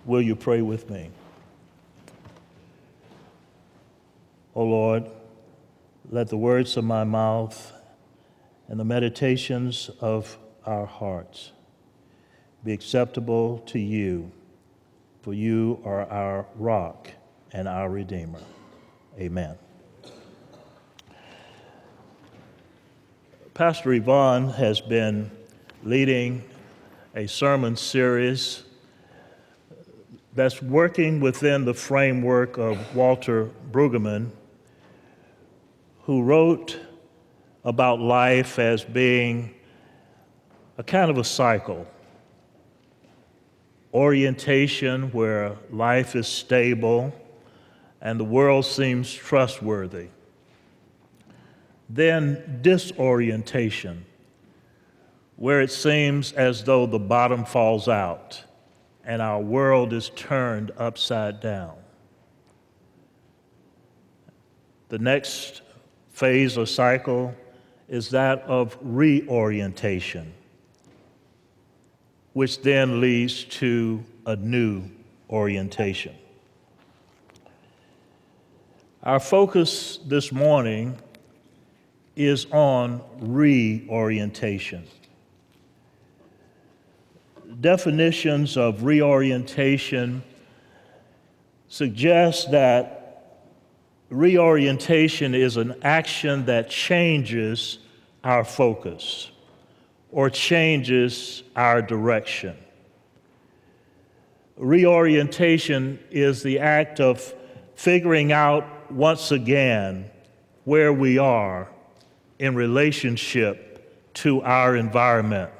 Will you pray with me? O Lord, let the words of my mouth and the meditations of our hearts be acceptable to you, for you are our rock and our Redeemer. Amen. Pastor Yvonne has been leading a sermon series that's working within the framework of Walter Brueggemann, who wrote about life as being a kind of a cycle. Orientation, where life is stable and the world seems trustworthy. Then disorientation, where it seems as though the bottom falls out and our world is turned upside down. The next phase or cycle is that of reorientation, which then leads to a new orientation. Our focus this morning is on reorientation. Definitions of reorientation suggest that reorientation is an action that changes our focus or changes our direction. Reorientation is the act of figuring out once again where we are in relationship to our environment.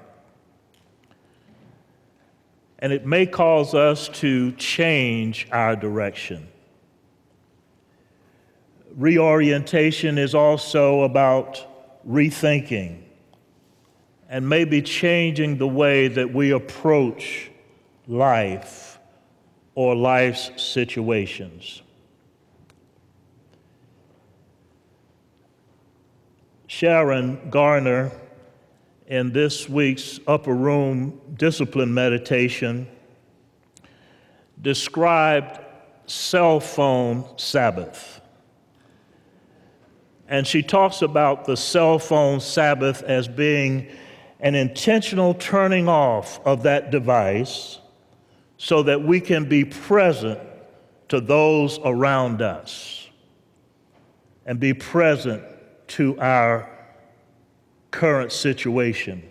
And it may cause us to change our direction. Reorientation is also about rethinking and maybe changing the way that we approach life or life's situations. Sharon Garner, in this week's Upper Room Discipline Meditation, described cell phone Sabbath. And she talks about the cell phone Sabbath as being an intentional turning off of that device so that we can be present to those around us and be present to our current situation.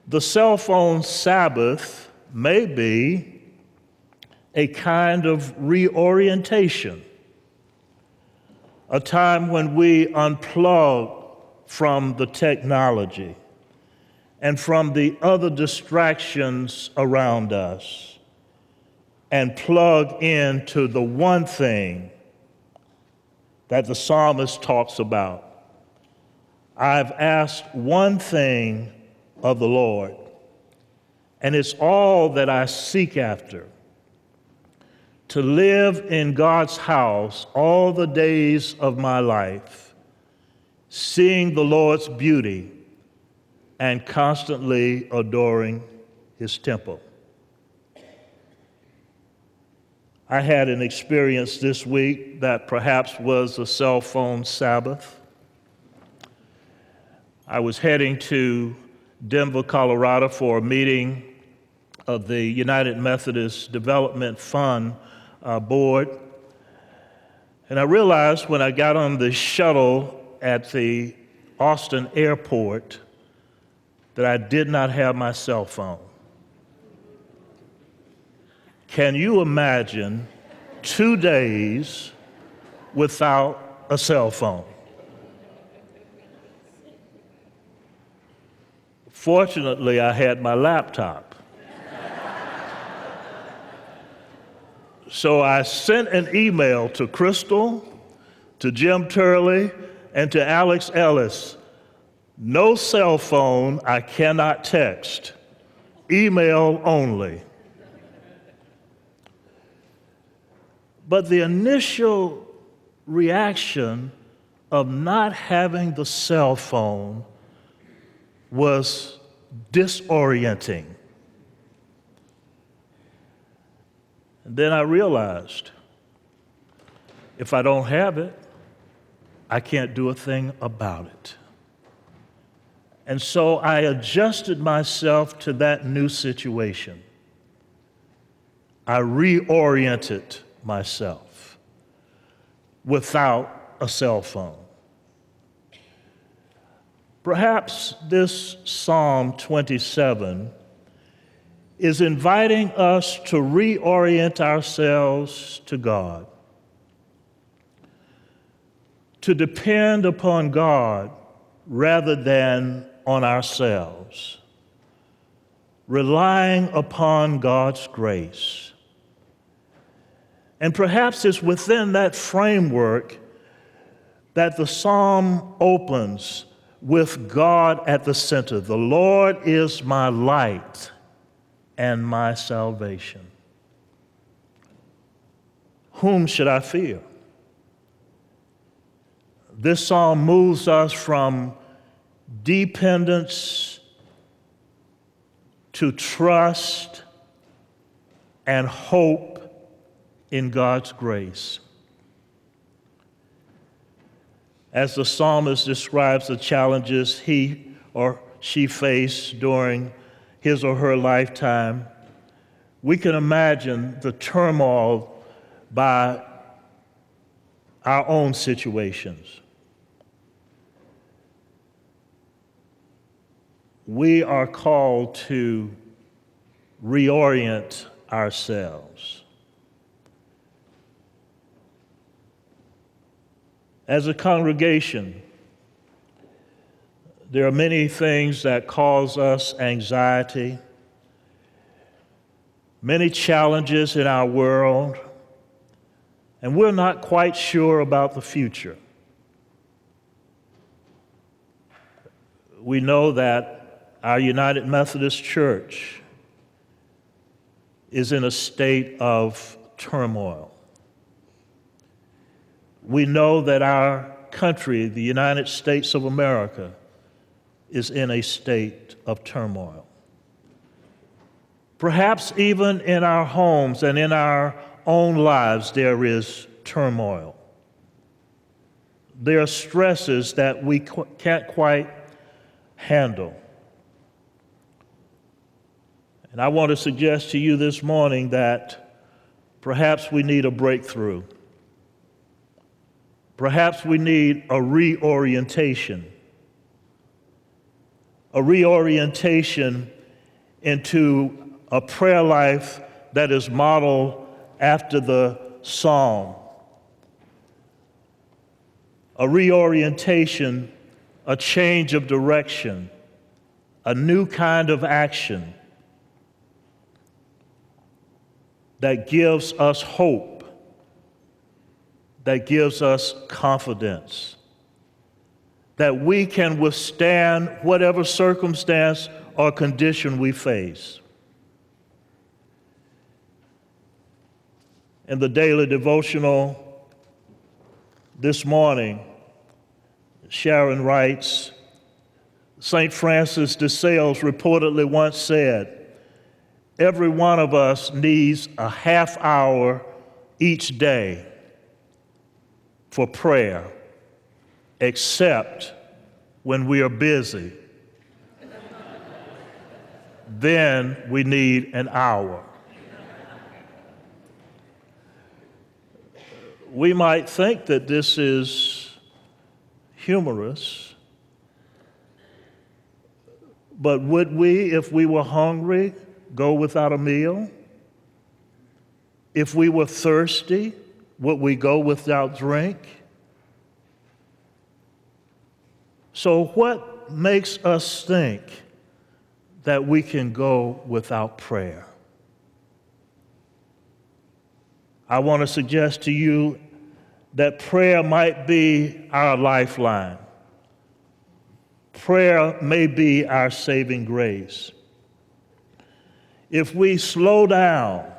The cell phone Sabbath may be a kind of reorientation, a time when we unplug from the technology and from the other distractions around us and plug into the one thing that the psalmist talks about. I've asked one thing of the Lord, and it's all that I seek after, to live in God's house all the days of my life, seeing the Lord's beauty and constantly adoring his temple. I had an experience this week that perhaps was a cell phone Sabbath. I was heading to Denver, Colorado for a meeting of the United Methodist Development Fund board. And I realized when I got on the shuttle at the Austin airport that I did not have my cell phone. Can you imagine 2 days without a cell phone? Fortunately, I had my laptop. So I sent an email to Crystal, to Jim Turley, and to Alex Ellis. No cell phone, I cannot text. Email only. But the initial reaction of not having the cell phone was disorienting. And then I realized if I don't have it, I can't do a thing about it. And so I adjusted myself to that new situation. I reoriented myself without a cell phone. Perhaps this Psalm 27 is inviting us to reorient ourselves to God, to depend upon God rather than on ourselves, relying upon God's grace. And perhaps it's within that framework that the psalm opens with God at the center. The Lord is my light and my salvation. Whom should I fear? This psalm moves us from dependence to trust and hope in God's grace. As the psalmist describes the challenges he or she faced during his or her lifetime, we can imagine the turmoil by our own situations. We are called to reorient ourselves. As a congregation, there are many things that cause us anxiety, many challenges in our world, and we're not quite sure about the future. We know that our United Methodist Church is in a state of turmoil. We know that our country, the United States of America, is in a state of turmoil. Perhaps even in our homes and in our own lives, there is turmoil. There are stresses that we can't quite handle. And I want to suggest to you this morning that perhaps we need a breakthrough. Perhaps we need a reorientation into a prayer life that is modeled after the Psalm. A reorientation, a change of direction, a new kind of action that gives us hope, that gives us confidence, that we can withstand whatever circumstance or condition we face. In the daily devotional this morning, Sharon writes, St. Francis de Sales reportedly once said, "Every one of us needs a half hour each day for prayer, except when we are busy. Then we need an hour." We might think that this is humorous, but would we, if we were hungry, go without a meal? If we were thirsty, would we go without drink? So what makes us think that we can go without prayer? I want to suggest to you that prayer might be our lifeline. Prayer may be our saving grace. If we slow down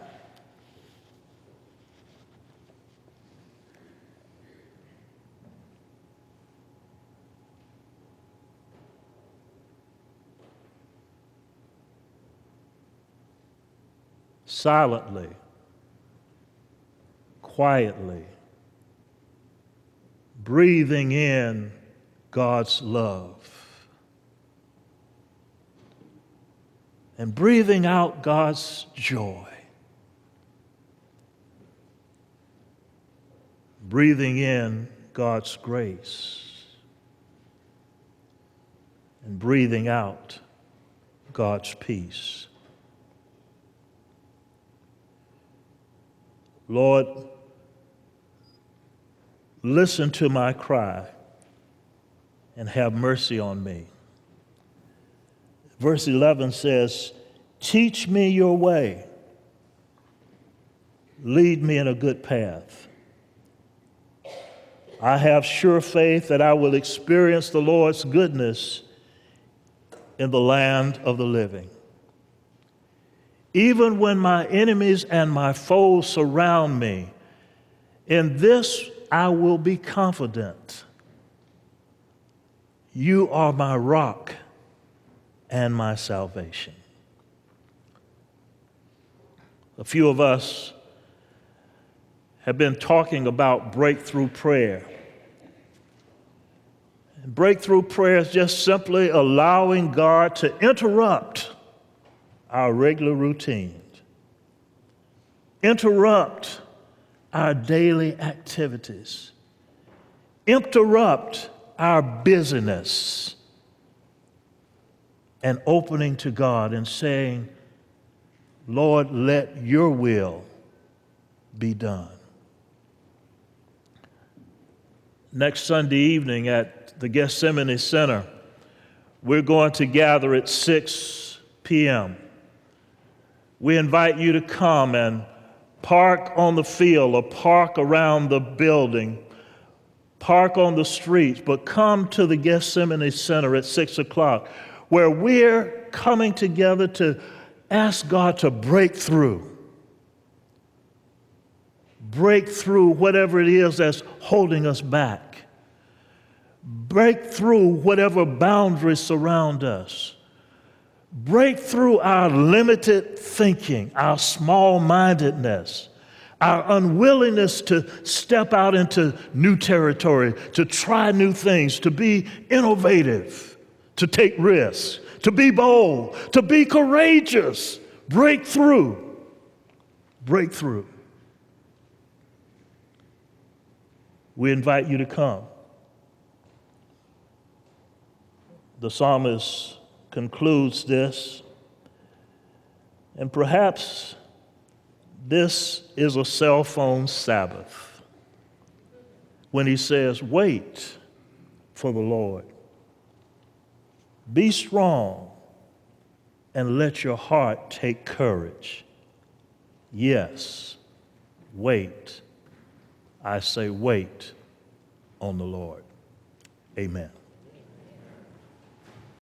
silently, quietly, breathing in God's love and breathing out God's joy, breathing in God's grace and breathing out God's peace. Lord, listen to my cry and have mercy on me. Verse 11 says, teach me your way. Lead me in a good path. I have sure faith that I will experience the Lord's goodness in the land of the living. Even when my enemies and my foes surround me, in this I will be confident. You are my rock and my salvation. A few of us have been talking about breakthrough prayer. And breakthrough prayer is just simply allowing God to interrupt our regular routines, interrupt our daily activities, interrupt our busyness, and opening to God and saying, Lord, let your will be done. Next Sunday evening at the Gethsemane Center, we're going to gather at 6 p.m. We invite you to come and park on the field or park around the building, park on the streets, but come to the Gethsemane Center at 6 o'clock, where we're coming together to ask God to break through whatever it is that's holding us back. Break through whatever boundaries surround us. Break through our limited thinking, our small-mindedness, our unwillingness to step out into new territory, to try new things, to be innovative, to take risks, to be bold, to be courageous. Break through. Break through. We invite you to come. The psalmist concludes this, and perhaps this is a cell phone Sabbath when he says, wait for the Lord. Be strong and let your heart take courage. Yes, wait. I say wait on the Lord. Amen.